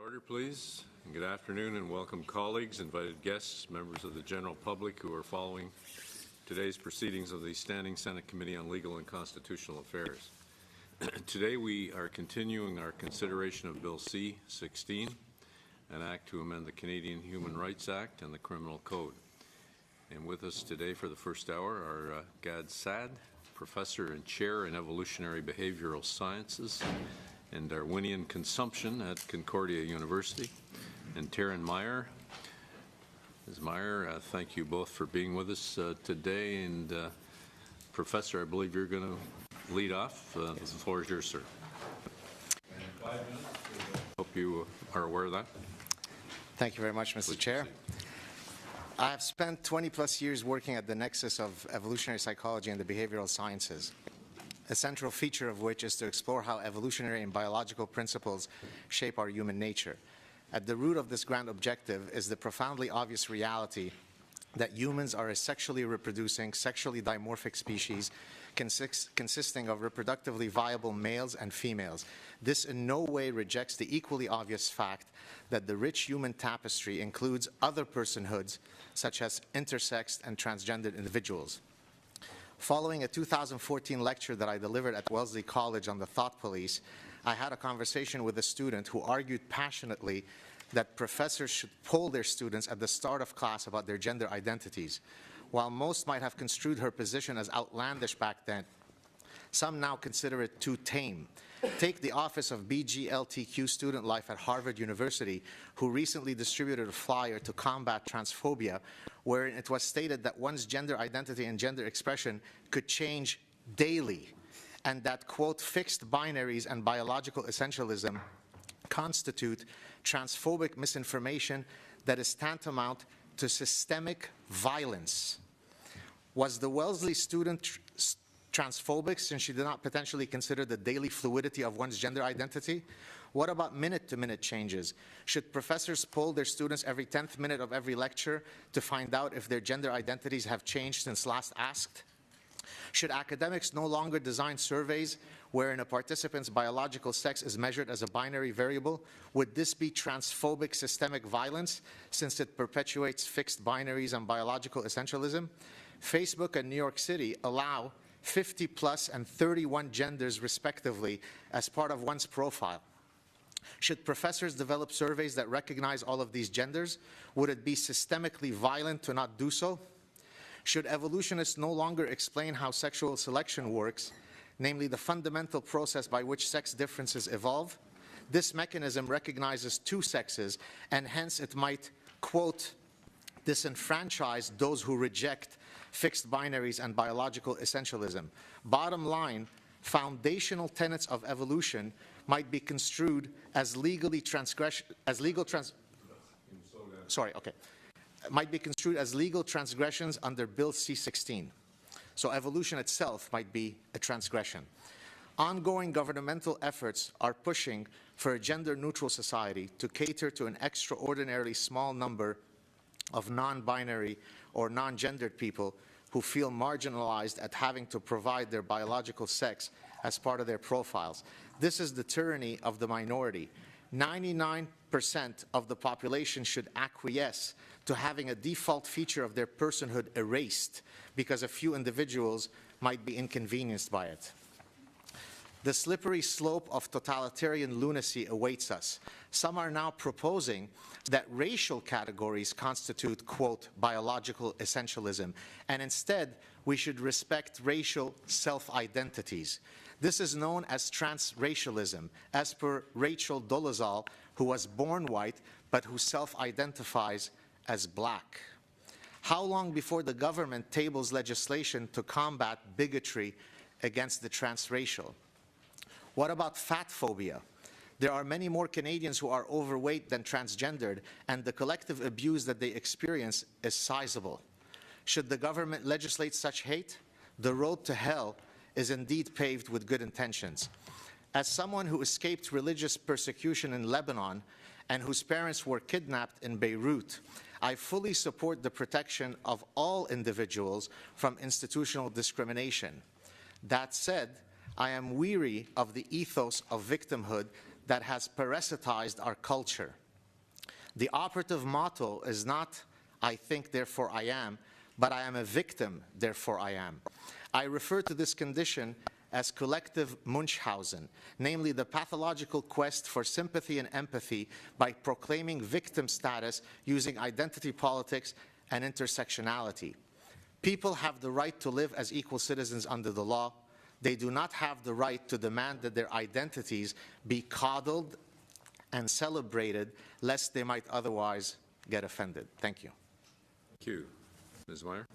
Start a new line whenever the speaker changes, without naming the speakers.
Order, please. And good afternoon and welcome colleagues, invited guests, members of the general public who are following today's proceedings of the Standing Senate Committee on Legal and Constitutional Affairs. Today we are continuing our consideration of Bill C-16, an act to amend the Canadian Human Rights Act and the Criminal Code. And with us today for the first hour are Gad Saad, Professor and Chair in Evolutionary Behavioral Sciences and Darwinian Consumption at Concordia University, and Taryn Meyer. Ms. Meyer, thank you both for being with us today. And Professor, I believe you're going to lead off. The floor is yours, sir. 5 minutes. Hope you are aware of that.
Thank you very much, Mr. Chair. I have spent 20-plus years working at the nexus of evolutionary psychology and the behavioral sciences, a central feature of which is to explore how evolutionary and biological principles shape our human nature. At the root of this grand objective is the profoundly obvious reality that humans are a sexually reproducing, sexually dimorphic species consisting of reproductively viable males and females. This in no way rejects the equally obvious fact that the rich human tapestry includes other personhoods, such as intersexed and transgendered individuals. Following a 2014 lecture that I delivered at Wellesley College on the thought police, I had a conversation with a student who argued passionately that professors should poll their students at the start of class about their gender identities. While most might have construed her position as outlandish back then, some now consider it too tame. Take the Office of BGLTQ Student Life at Harvard University, who recently distributed a flyer to combat transphobia, wherein it was stated that one's gender identity and gender expression could change daily, and that, quote, fixed binaries and biological essentialism constitute transphobic misinformation that is tantamount to systemic violence. Was the Wellesley student transphobic since she did not potentially consider the daily fluidity of one's gender identity? What about minute-to-minute changes? Should professors poll their students every 10th minute of every lecture to find out if their gender identities have changed since last asked? Should academics no longer design surveys wherein a participant's biological sex is measured as a binary variable? Would this be transphobic systemic violence since it perpetuates fixed binaries and biological essentialism? Facebook and New York City allow 50 plus and 31 genders respectively as part of one's profile. Should professors develop surveys that recognize all of these genders? Would it be systemically violent to not do so? Should evolutionists no longer explain how sexual selection works, namely the fundamental process by which sex differences evolve? This mechanism recognizes two sexes, and hence it might, quote, disenfranchise those who reject fixed binaries and biological essentialism. Bottom line, foundational tenets of evolution might be construed as might be construed as legal transgressions under Bill C-16. So evolution itself might be a transgression. Ongoing governmental efforts are pushing for a gender-neutral society to cater to an extraordinarily small number of non-binary or non-gendered people who feel marginalized at having to provide their biological sex as part of their profiles. This is the tyranny of the minority. 99% of the population should acquiesce to having a default feature of their personhood erased because a few individuals might be inconvenienced by it. The slippery slope of totalitarian lunacy awaits us. Some are now proposing that racial categories constitute, quote, biological essentialism, and instead we should respect racial self-identities. This is known as transracialism, as per Rachel Dolezal, who was born white but who self-identifies as black. How long before the government tables legislation to combat bigotry against the transracial? What about fat phobia? There are many more Canadians who are overweight than transgendered, and the collective abuse that they experience is sizable. Should the government legislate such hate? The road to hell is indeed paved with good intentions. As someone who escaped religious persecution in Lebanon and whose parents were kidnapped in Beirut, I fully support the protection of all individuals from institutional discrimination. That said, I am weary of the ethos of victimhood that has parasitized our culture. The operative motto is not, I think, therefore I am, but I am a victim, therefore I am. I refer to this condition as collective Munchausen, namely the pathological quest for sympathy and empathy by proclaiming victim status using identity politics and intersectionality. People have the right to live as equal citizens under the law. They do not have the right to demand that their identities be coddled and celebrated, lest they might otherwise get offended. Thank you.
Thank you. Ms. Meyer?